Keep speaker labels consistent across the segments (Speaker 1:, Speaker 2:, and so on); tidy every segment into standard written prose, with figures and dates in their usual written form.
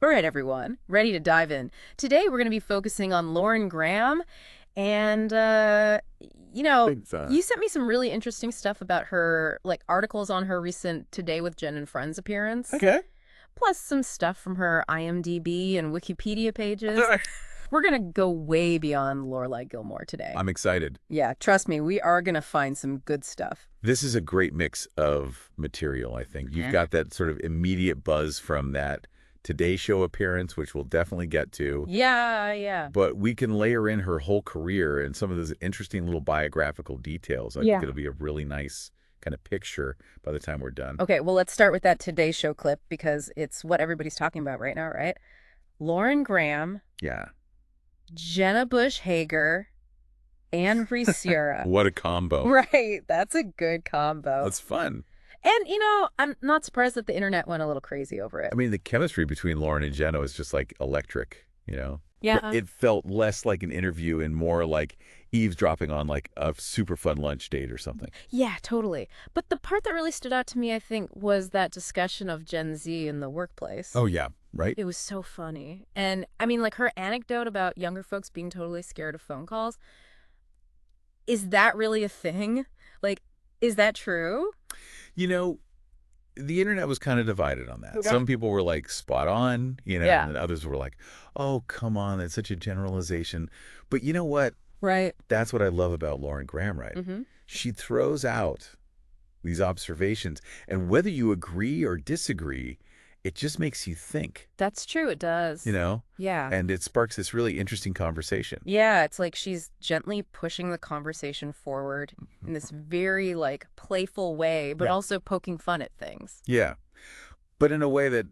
Speaker 1: All right, everyone, ready to dive in. Today, we're going to be focusing on Lauren Graham. And, you know,
Speaker 2: Think so.
Speaker 1: you sent me some really interesting stuff about her, like articles on her recent Today with Jen and Friends appearance,
Speaker 2: Okay.
Speaker 1: plus some stuff from her IMDb and Wikipedia pages. We're going to go way beyond Lorelai Gilmore today.
Speaker 2: I'm excited.
Speaker 1: Yeah, trust me, we are going to find some good stuff.
Speaker 2: This is a great mix of material, I think. You've got that sort of immediate buzz from that Today Show appearance, which we'll definitely get to.
Speaker 1: Yeah, yeah.
Speaker 2: But we can layer in her whole career and some of those interesting little biographical details. I think
Speaker 1: Yeah.
Speaker 2: it'll be a really nice kind of picture by the time we're done.
Speaker 1: Okay, well, let's start with that Today Show clip because it's what everybody's talking about right now, right? Lauren Graham,
Speaker 2: Yeah.
Speaker 1: Jenna Bush Hager, and Reese Sierra.
Speaker 2: What a combo.
Speaker 1: Right, that's a good combo.
Speaker 2: That's fun.
Speaker 1: And, I'm not surprised that the internet went a little crazy over it.
Speaker 2: I mean, the chemistry between Lauren and Jenna is just like electric,
Speaker 1: Yeah.
Speaker 2: It felt less like an interview and more like eavesdropping on like a super fun lunch date or something.
Speaker 1: Yeah, totally. But the part that really stood out to me, I think, was that discussion of Gen Z in the workplace.
Speaker 2: Oh, yeah, right?
Speaker 1: It was so funny. And, I mean, like her anecdote about younger folks being totally scared of phone calls, is that really a thing? Like, is that true?
Speaker 2: You know, the internet was kind of divided on that.
Speaker 1: Okay.
Speaker 2: Some people were like spot on,
Speaker 1: Yeah.
Speaker 2: and then others were like, oh, come on, that's such a generalization. But you know what?
Speaker 1: Right.
Speaker 2: That's what I love about Lauren Graham, right?
Speaker 1: Mm-hmm.
Speaker 2: She throws out these observations, and whether you agree or disagree, it just makes you think,
Speaker 1: That's true, it does. Yeah.
Speaker 2: and it sparks this really interesting conversation.
Speaker 1: Yeah, it's like she's gently pushing the conversation forward in this very, like, playful way, but
Speaker 2: Yeah.
Speaker 1: also poking fun at things.
Speaker 2: Yeah. But in a way that,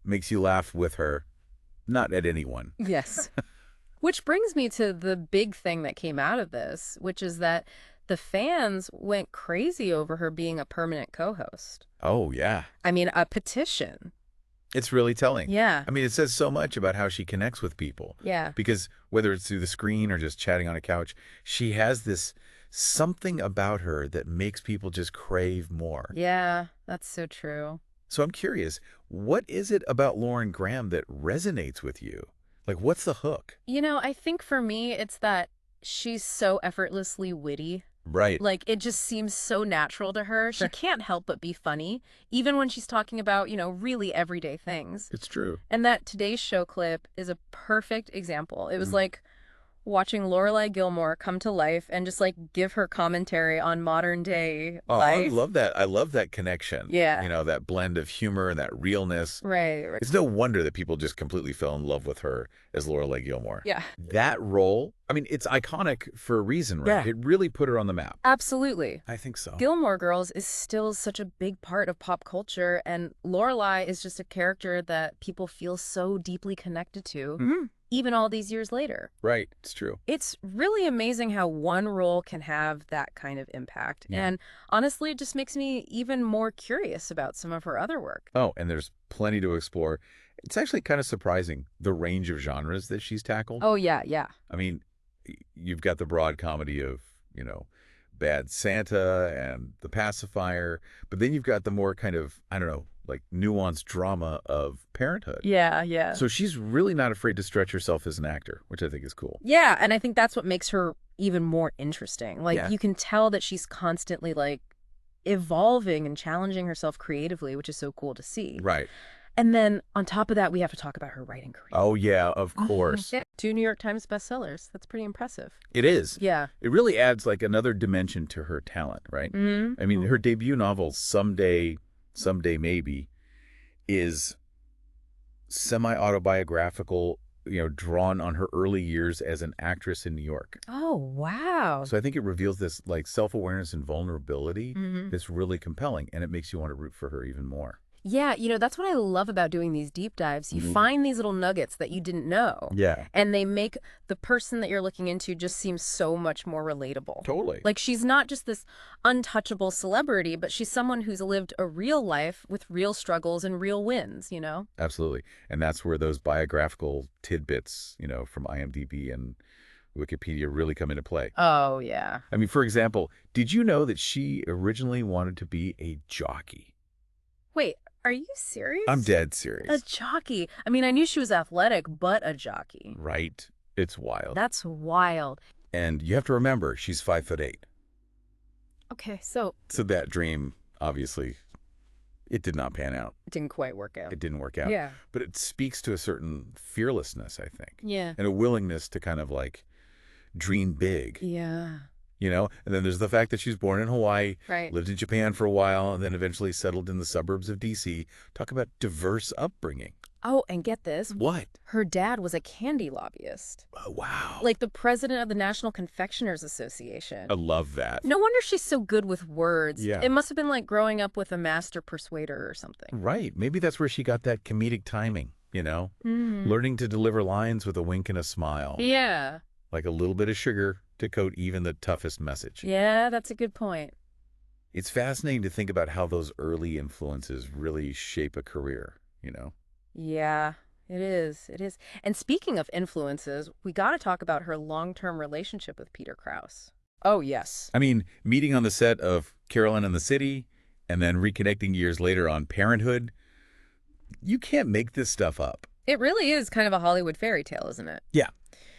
Speaker 2: makes you laugh with her, not at anyone.
Speaker 1: Yes. Which brings me to the big thing that came out of this, which is that the fans went crazy over her being a permanent co-host.
Speaker 2: Oh, yeah.
Speaker 1: I mean, a petition.
Speaker 2: It's really telling.
Speaker 1: Yeah.
Speaker 2: I mean, it says so much about how she connects with people.
Speaker 1: Yeah.
Speaker 2: Because whether it's through the screen or just chatting on a couch, she has this something about her that makes people just crave more.
Speaker 1: Yeah, that's so true.
Speaker 2: So I'm curious, what is it about Lauren Graham that resonates with you? Like, what's the hook?
Speaker 1: I think for me, it's that she's so effortlessly witty.
Speaker 2: Right.
Speaker 1: Like, it just seems so natural to her. She can't help but be funny, even when she's talking about, really everyday things.
Speaker 2: It's true.
Speaker 1: And that Today's Show clip is a perfect example. It was like watching Lorelai Gilmore come to life and just, like, give her commentary on modern day
Speaker 2: Oh, I
Speaker 1: life.
Speaker 2: love that. I love that connection.
Speaker 1: Yeah.
Speaker 2: That blend of humor and that realness.
Speaker 1: Right.
Speaker 2: It's no wonder that people just completely fell in love with her as Lorelai Gilmore.
Speaker 1: Yeah.
Speaker 2: That role, I mean, it's iconic for a reason, right?
Speaker 1: Yeah.
Speaker 2: It really put her on the map.
Speaker 1: Absolutely.
Speaker 2: I think so.
Speaker 1: Gilmore Girls is still such a big part of pop culture, and Lorelai is just a character that people feel so deeply connected to,
Speaker 2: Mhm.
Speaker 1: even all these years later.
Speaker 2: Right. It's true.
Speaker 1: It's really amazing how one role can have that kind of impact.
Speaker 2: Yeah.
Speaker 1: And honestly, it just makes me even more curious about some of her other work.
Speaker 2: Oh, and there's plenty to explore. It's actually kind of surprising the range of genres that she's tackled.
Speaker 1: Oh, yeah, yeah.
Speaker 2: I mean, you've got the broad comedy of, Bad Santa and The Pacifier, but then you've got the more kind of, I don't know, like nuanced drama of Parenthood.
Speaker 1: Yeah, yeah.
Speaker 2: So she's really not afraid to stretch herself as an actor, which I think is cool.
Speaker 1: Yeah, and I think that's what makes her even more interesting. Like,
Speaker 2: Yeah.
Speaker 1: you can tell that she's constantly, like, evolving and challenging herself creatively, which is so cool to see.
Speaker 2: Right.
Speaker 1: And then on top of that, we have to talk about her writing career.
Speaker 2: Oh, yeah, of course.
Speaker 1: Yeah, 2 New York Times bestsellers. That's pretty impressive.
Speaker 2: It is.
Speaker 1: Yeah.
Speaker 2: It really adds like another dimension to her talent, right?
Speaker 1: Mm-hmm.
Speaker 2: I mean, her debut novel, Someday Maybe, is semi-autobiographical, drawn on her early years as an actress in New York.
Speaker 1: Oh, wow.
Speaker 2: So I think it reveals this like self-awareness and vulnerability
Speaker 1: Mm-hmm.
Speaker 2: that's really compelling, and it makes you want to root for her even more.
Speaker 1: Yeah, that's what I love about doing these deep dives. You
Speaker 2: Mhm.
Speaker 1: find these little nuggets that you didn't know.
Speaker 2: Yeah,
Speaker 1: And they make the person that you're looking into just seem so much more relatable.
Speaker 2: totally.
Speaker 1: Like, she's not just this untouchable celebrity, but she's someone who's lived a real life with real struggles and real wins.
Speaker 2: Absolutely. And that's where those biographical tidbits, from IMDb and Wikipedia really come into play.
Speaker 1: Oh, yeah.
Speaker 2: I mean, for example, did you know that she originally wanted to be a jockey?
Speaker 1: Wait, Are you serious?
Speaker 2: I'm dead
Speaker 1: A
Speaker 2: serious.
Speaker 1: jockey. I mean, I knew she was athletic, but a jockey.
Speaker 2: Right? It's wild.
Speaker 1: That's wild.
Speaker 2: And you have to remember, she's 5'8".
Speaker 1: Okay, so
Speaker 2: So that dream, obviously, it did not pan out.
Speaker 1: it didn't quite work out.
Speaker 2: It didn't work out.
Speaker 1: Yeah.
Speaker 2: But it speaks to a certain fearlessness, I think,
Speaker 1: Yeah.
Speaker 2: and a willingness to kind of like dream big,
Speaker 1: Yeah.
Speaker 2: you know? And then there's the fact that she was born in Hawaii,
Speaker 1: Right.
Speaker 2: lived in Japan for a while, and then eventually settled in the suburbs of D.C. Talk about diverse upbringing.
Speaker 1: Oh, and get this.
Speaker 2: What?
Speaker 1: Her dad was a candy lobbyist.
Speaker 2: Oh, wow.
Speaker 1: Like the president of the National Confectioners Association.
Speaker 2: I love that.
Speaker 1: No wonder she's so good with words.
Speaker 2: Yeah.
Speaker 1: It must have been like growing up with a master persuader or something.
Speaker 2: Right. Maybe that's where she got that comedic timing, you know?
Speaker 1: Mm.
Speaker 2: Learning to deliver lines with a wink and a smile.
Speaker 1: Yeah.
Speaker 2: Like a little bit of sugar to coat even the toughest message.
Speaker 1: Yeah, that's a good point.
Speaker 2: It's fascinating to think about how those early influences really shape a career, you know?
Speaker 1: Yeah, it is. It is. And speaking of influences, we got to talk about her long-term relationship with Peter Krause. Oh, yes.
Speaker 2: I mean, meeting on the set of Carolyn and the City and then reconnecting years later on Parenthood, you can't make this stuff up.
Speaker 1: It really is kind of a Hollywood fairy tale, isn't it?
Speaker 2: Yeah.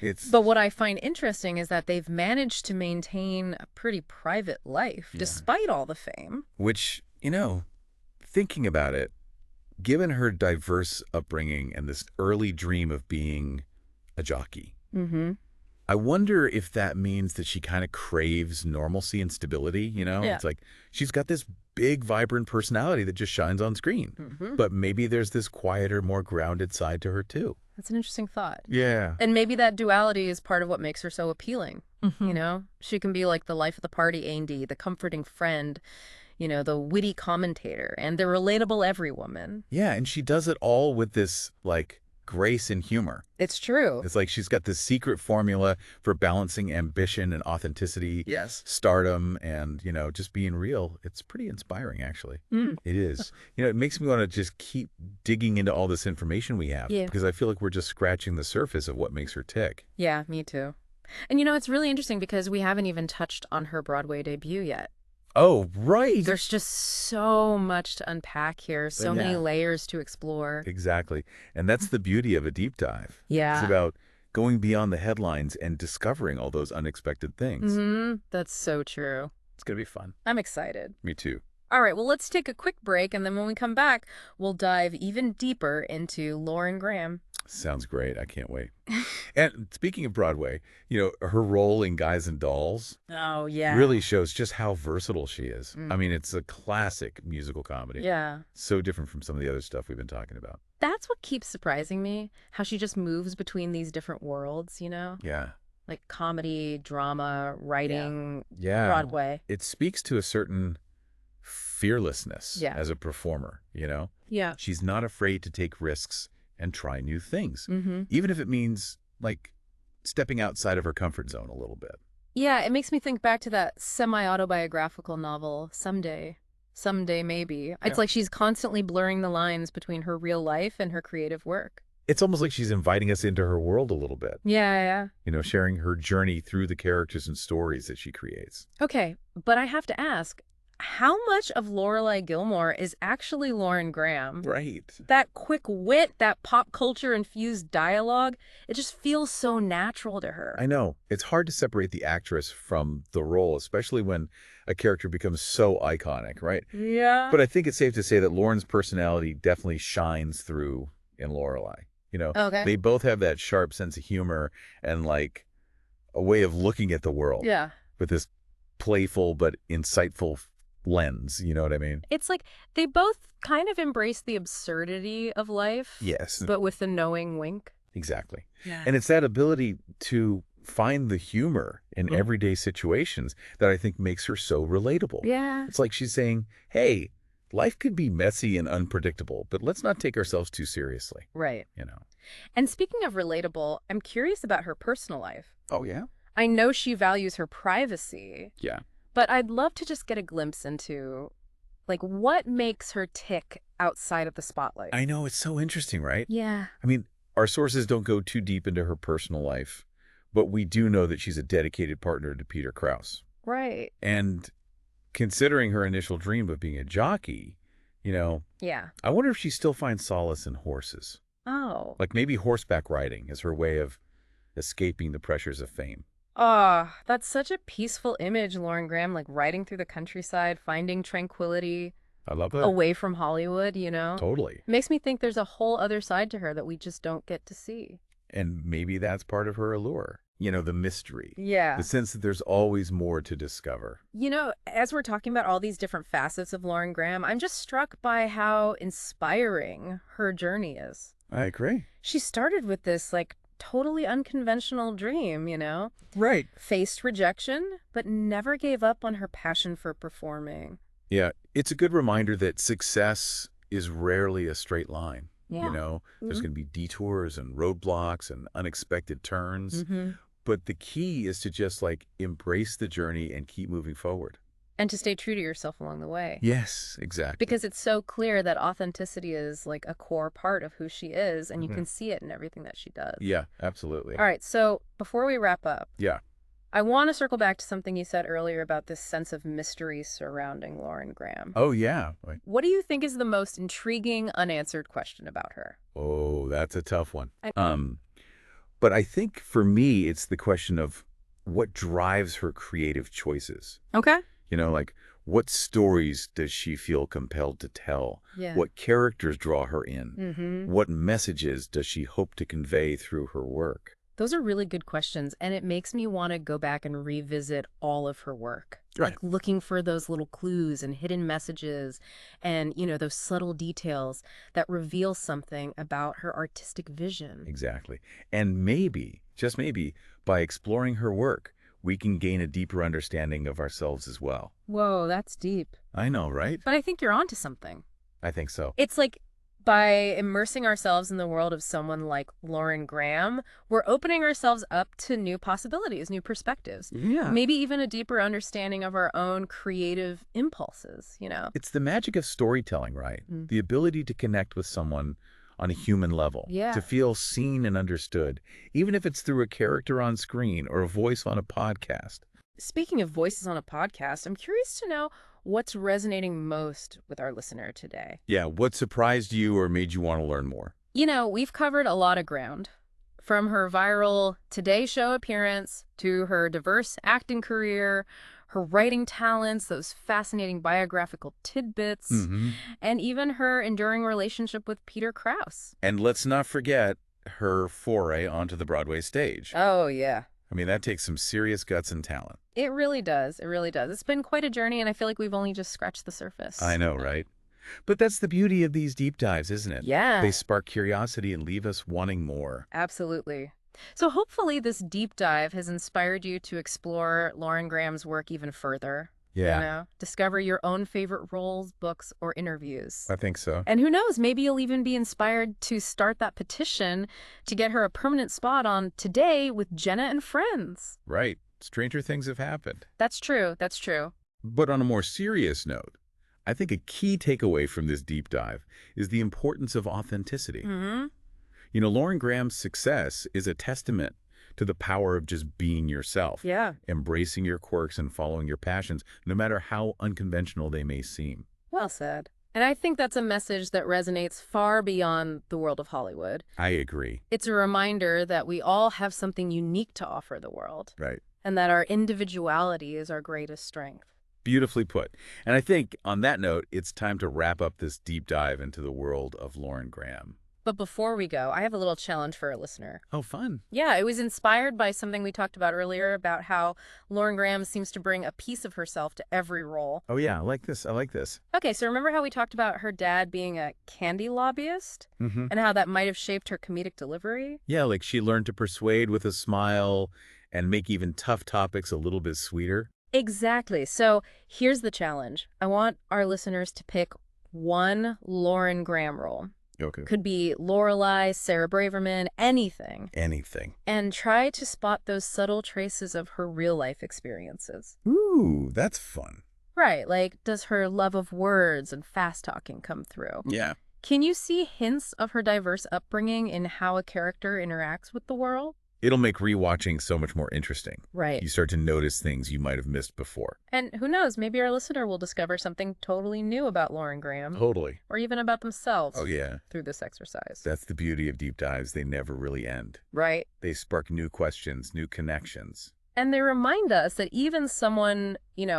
Speaker 2: It's
Speaker 1: But what I find interesting is that they've managed to maintain a pretty private life despite all the fame.
Speaker 2: which, you know, thinking about it, given her diverse upbringing and this early dream of being a jockey,
Speaker 1: Mm-hmm.
Speaker 2: I wonder if that means that she kind of craves normalcy and stability, you know?
Speaker 1: Yeah.
Speaker 2: It's like she's got this big, vibrant personality that just shines on screen.
Speaker 1: Mm-hmm.
Speaker 2: But maybe there's this quieter, more grounded side to her, too.
Speaker 1: That's an interesting thought.
Speaker 2: Yeah.
Speaker 1: And maybe that duality is part of what makes her so appealing.
Speaker 2: Mm-hmm.
Speaker 1: You know, she can be like the life of the party Andy, the comforting friend, you know, the witty commentator, and the relatable everywoman.
Speaker 2: Yeah, and she does it all with this, like, grace and humor.
Speaker 1: It's true.
Speaker 2: It's like she's got this secret formula for balancing ambition and authenticity,
Speaker 1: Yes.
Speaker 2: stardom, and, you know, just being real. It's pretty inspiring, actually.
Speaker 1: Mm.
Speaker 2: It is. You know, it makes me want to just keep digging into all this information we have.
Speaker 1: Yeah.
Speaker 2: Because I feel like we're just scratching the surface of what makes her tick.
Speaker 1: Yeah, me too. And you know, it's really interesting because we haven't even touched on her Broadway debut yet.
Speaker 2: Oh, right.
Speaker 1: There's just so much to unpack here, so many
Speaker 2: Yeah.
Speaker 1: layers to explore.
Speaker 2: Exactly. And that's the beauty of a deep dive.
Speaker 1: Yeah.
Speaker 2: It's about going beyond the headlines and discovering all those unexpected things.
Speaker 1: Mm-hmm. That's so true.
Speaker 2: It's going to be fun.
Speaker 1: I'm excited.
Speaker 2: Me too.
Speaker 1: All right, well, let's take a quick break, and then when we come back, we'll dive even deeper into Lauren Graham.
Speaker 2: Sounds great. I can't wait. And speaking of Broadway, you know, her role in Guys and Dolls
Speaker 1: Oh, yeah.
Speaker 2: really shows just how versatile she is.
Speaker 1: Mm.
Speaker 2: I mean, it's a classic musical comedy.
Speaker 1: Yeah.
Speaker 2: So different from some of the other stuff we've been talking about.
Speaker 1: That's what keeps surprising me, how she just moves between these different worlds, you know?
Speaker 2: Yeah.
Speaker 1: Like comedy, drama, writing,
Speaker 2: Yeah.
Speaker 1: Broadway.
Speaker 2: It speaks to a certain fearlessness
Speaker 1: Yeah.
Speaker 2: as a performer, you know?
Speaker 1: Yeah.
Speaker 2: She's not afraid to take risks and try new things,
Speaker 1: Mm-hmm.
Speaker 2: even if it means, like, stepping outside of her comfort zone a little bit.
Speaker 1: Yeah, it makes me think back to that semi-autobiographical novel, Someday. Someday, maybe. It's like she's constantly blurring the lines between her real life and her creative work.
Speaker 2: It's almost like she's inviting us into her world a little bit,
Speaker 1: Yeah.
Speaker 2: you know, sharing her journey through the characters and stories that she creates.
Speaker 1: Okay, but I have to ask, how much of Lorelai Gilmore is actually Lauren Graham?
Speaker 2: Right.
Speaker 1: That quick wit, that pop culture infused dialogue, it just feels so natural to her.
Speaker 2: I know. It's hard to separate the actress from the role, especially when a character becomes so iconic, right?
Speaker 1: Yeah.
Speaker 2: But I think it's safe to say that Lauren's personality definitely shines through in Lorelai. You know,
Speaker 1: Okay.
Speaker 2: they both have that sharp sense of humor and, like, a way of looking at the world
Speaker 1: Yeah.
Speaker 2: with this playful but insightful lens. You know what I mean?
Speaker 1: It's like they both kind of embrace the absurdity of life.
Speaker 2: Yes.
Speaker 1: But with a knowing wink.
Speaker 2: Exactly.
Speaker 1: Yeah.
Speaker 2: And it's that ability to find the humor in
Speaker 1: Mhm.
Speaker 2: everyday situations that I think makes her so relatable.
Speaker 1: Yeah.
Speaker 2: It's like she's saying, hey, life could be messy and unpredictable, but let's not take ourselves too seriously,
Speaker 1: Right.
Speaker 2: you know?
Speaker 1: And speaking of relatable, I'm curious about her personal life.
Speaker 2: Oh, yeah?
Speaker 1: I know she values her privacy,
Speaker 2: Yeah.
Speaker 1: but I'd love to just get a glimpse into, like, what makes her tick outside of the spotlight.
Speaker 2: I know. It's so interesting, right?
Speaker 1: Yeah.
Speaker 2: I mean, our sources don't go too deep into her personal life, but we do know that she's a dedicated partner to Peter Krause.
Speaker 1: Right.
Speaker 2: And considering her initial dream of being a jockey, You know,
Speaker 1: Yeah.
Speaker 2: I wonder if she still finds solace in horses.
Speaker 1: Oh.
Speaker 2: Like maybe horseback riding is her way of escaping the pressures of fame.
Speaker 1: Oh, that's such a peaceful image, Lauren Graham, like riding through the countryside, finding tranquility
Speaker 2: I love that.
Speaker 1: away from Hollywood, you know?
Speaker 2: Totally.
Speaker 1: Makes me think there's a whole other side to her that we just don't get to see.
Speaker 2: And maybe that's part of her allure. The mystery. The
Speaker 1: Yeah.
Speaker 2: sense that there's always more to discover.
Speaker 1: You know, as we're talking about all these different facets of Lauren Graham, I'm just struck by how inspiring her journey is.
Speaker 2: I agree.
Speaker 1: She started with this, like, totally unconventional dream, you know?
Speaker 2: Right.
Speaker 1: Faced rejection, but never gave up on her passion for performing.
Speaker 2: Yeah, it's a good reminder that success is rarely a straight line.
Speaker 1: Yeah.
Speaker 2: There's going to be detours and roadblocks and unexpected turns.
Speaker 1: Mm-hmm.
Speaker 2: But the key is to just like embrace the journey and keep moving forward.
Speaker 1: And to stay true to yourself along the way.
Speaker 2: Yes, exactly.
Speaker 1: Because it's so clear that authenticity is like a core part of who she is, and you
Speaker 2: Mhm.
Speaker 1: can see it in everything that she does.
Speaker 2: Yeah, absolutely.
Speaker 1: All right, so before we wrap up,
Speaker 2: Yeah.
Speaker 1: I want to circle back to something you said earlier about this sense of mystery surrounding Lauren Graham.
Speaker 2: Oh, yeah. Right.
Speaker 1: What do you think is the most intriguing unanswered question about her?
Speaker 2: Oh, that's a tough one.
Speaker 1: I-
Speaker 2: But I think for me, it's the question of what drives her creative choices.
Speaker 1: Okay.
Speaker 2: Like what stories does she feel compelled to tell?
Speaker 1: Yeah.
Speaker 2: What characters draw her in?
Speaker 1: Mm-hmm.
Speaker 2: What messages does she hope to convey through her work?
Speaker 1: Those are really good questions, and it makes me want to go back and revisit all of her work.
Speaker 2: Right.
Speaker 1: Like looking for those little clues and hidden messages and, those subtle details that reveal something about her artistic vision.
Speaker 2: Exactly. And maybe, just maybe, by exploring her work, we can gain a deeper understanding of ourselves as well.
Speaker 1: Whoa, that's deep.
Speaker 2: I know, right?
Speaker 1: But I think you're onto something.
Speaker 2: I think so.
Speaker 1: It's like by immersing ourselves in the world of someone like Lauren Graham, we're opening ourselves up to new possibilities, new perspectives.
Speaker 2: Yeah.
Speaker 1: Maybe even a deeper understanding of our own creative impulses,
Speaker 2: It's the magic of storytelling, right?
Speaker 1: Mm.
Speaker 2: The ability to connect with someone on a human level.
Speaker 1: Yeah.
Speaker 2: To feel seen and understood, even if it's through a character on screen or a voice on a podcast.
Speaker 1: Speaking of voices on a podcast, I'm curious to know what's resonating most with our listener today.
Speaker 2: Yeah, what surprised you or made you want to learn more?
Speaker 1: We've covered a lot of ground. From her viral Today Show appearance to her diverse acting career, her writing talents, those fascinating biographical tidbits, and even her enduring relationship with Peter Krause.
Speaker 2: And let's not forget her foray onto the Broadway stage.
Speaker 1: Oh, yeah.
Speaker 2: I mean, that takes some serious guts and talent.
Speaker 1: It really does. It really does. It's been quite a journey, and I feel like we've only just scratched the surface.
Speaker 2: I know, right? But that's the beauty of these deep dives, isn't it?
Speaker 1: Yeah.
Speaker 2: They spark curiosity and leave us wanting more.
Speaker 1: Absolutely. So hopefully this deep dive has inspired you to explore Lauren Graham's work even further.
Speaker 2: Yeah.
Speaker 1: Discover your own favorite roles, books, or interviews.
Speaker 2: I think so.
Speaker 1: And who knows, maybe you'll even be inspired to start that petition to get her a permanent spot on Today with Jenna and Friends.
Speaker 2: Right. Stranger things have happened.
Speaker 1: That's true. That's true.
Speaker 2: But on a more serious note, I think a key takeaway from this deep dive is the importance of authenticity.
Speaker 1: Mm-hmm.
Speaker 2: Lauren Graham's success is a testament to the power of just being yourself.
Speaker 1: Yeah.
Speaker 2: Embracing your quirks and following your passions, no matter how unconventional they may seem.
Speaker 1: Well said. And I think that's a message that resonates far beyond the world of Hollywood.
Speaker 2: I agree.
Speaker 1: It's a reminder that we all have something unique to offer the world.
Speaker 2: Right.
Speaker 1: And that our individuality is our greatest strength.
Speaker 2: Beautifully put. And I think, on that note, it's time to wrap up this deep dive into the world of Lauren Graham.
Speaker 1: But before we go, I have a little challenge for a listener.
Speaker 2: Oh, fun.
Speaker 1: Yeah, it was inspired by something we talked about earlier about how Lauren Graham seems to bring a piece of herself to every role.
Speaker 2: Oh, yeah, I like this.
Speaker 1: Okay, so remember how we talked about her dad being a candy lobbyist?
Speaker 2: Mm-hmm.
Speaker 1: And how that might have shaped her comedic delivery?
Speaker 2: Yeah, like she learned to persuade with a smile and make even tough topics a little bit sweeter.
Speaker 1: Exactly. So here's the challenge. I want our listeners to pick one Lauren Graham role.
Speaker 2: Okay.
Speaker 1: Could be Lorelai, Sarah Braverman, anything.
Speaker 2: Anything.
Speaker 1: And try to spot those subtle traces of her real-life experiences.
Speaker 2: Ooh, that's fun.
Speaker 1: Right, like does her love of words and fast-talking come through?
Speaker 2: Yeah.
Speaker 1: Can you see hints of her diverse upbringing in how a character interacts with the world?
Speaker 2: It'll make rewatching so much more interesting.
Speaker 1: Right.
Speaker 2: You start to notice things you might have missed before.
Speaker 1: And who knows, maybe our listener will discover something totally new about Lauren Graham,
Speaker 2: Totally.
Speaker 1: or even about themselves
Speaker 2: Oh, yeah.
Speaker 1: through this exercise.
Speaker 2: That's the beauty of deep dives. They never really end.
Speaker 1: Right.
Speaker 2: They spark new questions, new connections.
Speaker 1: And they remind us that even someone,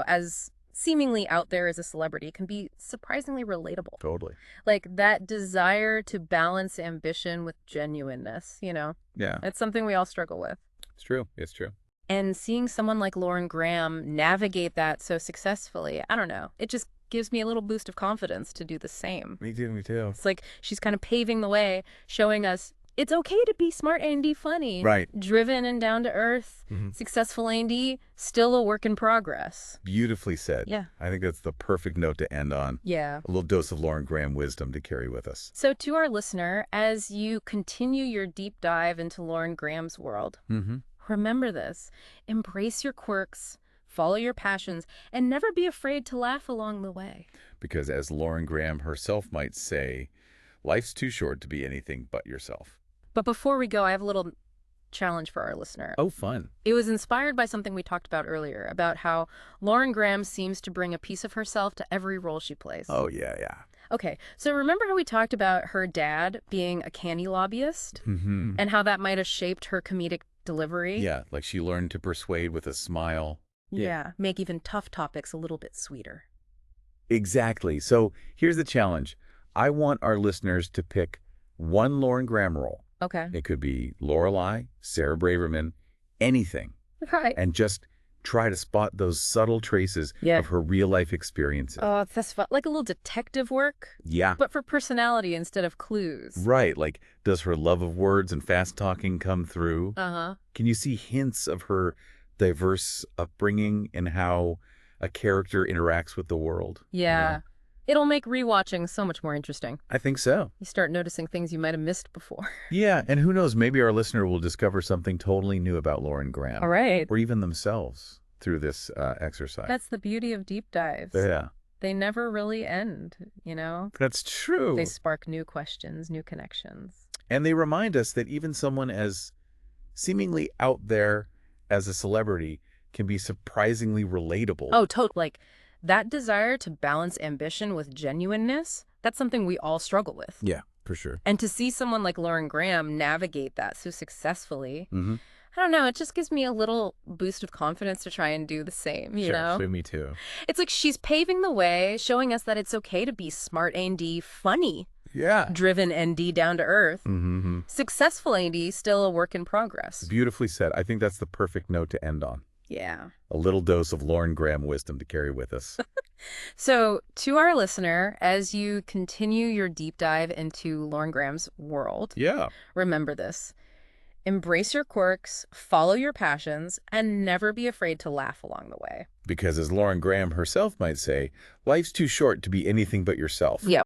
Speaker 1: as seemingly out there as a celebrity can be surprisingly relatable.
Speaker 2: Totally.
Speaker 1: Like that desire to balance ambition with genuineness,
Speaker 2: Yeah,
Speaker 1: It's something we all struggle with.
Speaker 2: it's true. It's true.
Speaker 1: And seeing someone like Lauren Graham navigate that so successfully, I don't know, it just gives me a little boost of confidence to do the same.
Speaker 2: Me too, me too.
Speaker 1: It's like she's kind of paving the way, showing us it's okay to be smart and funny.
Speaker 2: Right.
Speaker 1: Driven and down to earth, successful and still a work in progress.
Speaker 2: Beautifully said.
Speaker 1: Yeah.
Speaker 2: I think that's the perfect note to end on.
Speaker 1: Yeah.
Speaker 2: A little dose of Lauren Graham wisdom to carry with us.
Speaker 1: So to our listener, as you continue your deep dive into Lauren Graham's world, remember this. Embrace your quirks, follow your passions, and never be afraid to laugh along the way.
Speaker 2: Because as Lauren Graham herself might say, life's too short to be anything but yourself.
Speaker 1: But before we go, I have a little challenge for our listener.
Speaker 2: Oh, fun.
Speaker 1: It was inspired by something we talked about earlier, about how Lauren Graham seems to bring a piece of herself to every role she plays.
Speaker 2: Oh, yeah, yeah.
Speaker 1: Okay, so remember how we talked about her dad being a candy lobbyist? And how that might have shaped her comedic delivery?
Speaker 2: Yeah, like she learned to persuade with a smile.
Speaker 1: Yeah, make even tough topics a little bit sweeter.
Speaker 2: Exactly. So here's the challenge. I want our listeners to pick one Lauren Graham role.
Speaker 1: Okay.
Speaker 2: It could be Lorelai, Sarah Braverman, anything.
Speaker 1: Right.
Speaker 2: And just try to spot those subtle traces of her real-life experiences.
Speaker 1: Oh, that's fun. Like a little detective work,
Speaker 2: Yeah.
Speaker 1: but for personality instead of clues.
Speaker 2: Right. Like, does her love of words and fast talking come through?
Speaker 1: Uh-huh.
Speaker 2: Can you see hints of her diverse upbringing and how a character interacts with the world?
Speaker 1: Yeah. It'll make rewatching so much more interesting.
Speaker 2: I think so.
Speaker 1: You start noticing things you might have missed before.
Speaker 2: Yeah, and who knows, maybe our listener will discover something totally new about Lauren Graham.
Speaker 1: All right.
Speaker 2: Or even themselves through this exercise.
Speaker 1: That's the beauty of deep dives.
Speaker 2: Yeah.
Speaker 1: They never really end,
Speaker 2: That's true.
Speaker 1: They spark new questions, new connections.
Speaker 2: And they remind us that even someone as seemingly out there as a celebrity can be surprisingly relatable.
Speaker 1: Oh, totally. Like, that desire to balance ambition with genuineness, that's something we all struggle with.
Speaker 2: Yeah, for sure.
Speaker 1: And to see someone like Lauren Graham navigate that so successfully,
Speaker 2: Mm-hmm.
Speaker 1: I don't know, it just gives me a little boost of confidence to try and do the same, you know?
Speaker 2: Sure, me too.
Speaker 1: It's like she's paving the way, showing us that it's okay to be smart A&D, funny,
Speaker 2: Yeah.
Speaker 1: driven A&D, down to earth.
Speaker 2: Mm-hmm.
Speaker 1: Successful A&D, still a work in progress.
Speaker 2: Beautifully said. I think that's the perfect note to end on.
Speaker 1: Yeah.
Speaker 2: A little dose of Lauren Graham wisdom to carry with us.
Speaker 1: So, to our listener, as you continue your deep dive into Lauren Graham's world,
Speaker 2: Yeah.
Speaker 1: remember this. Embrace your quirks, follow your passions, and never be afraid to laugh along the way.
Speaker 2: Because as Lauren Graham herself might say, life's too short to be anything but yourself.
Speaker 1: Yep.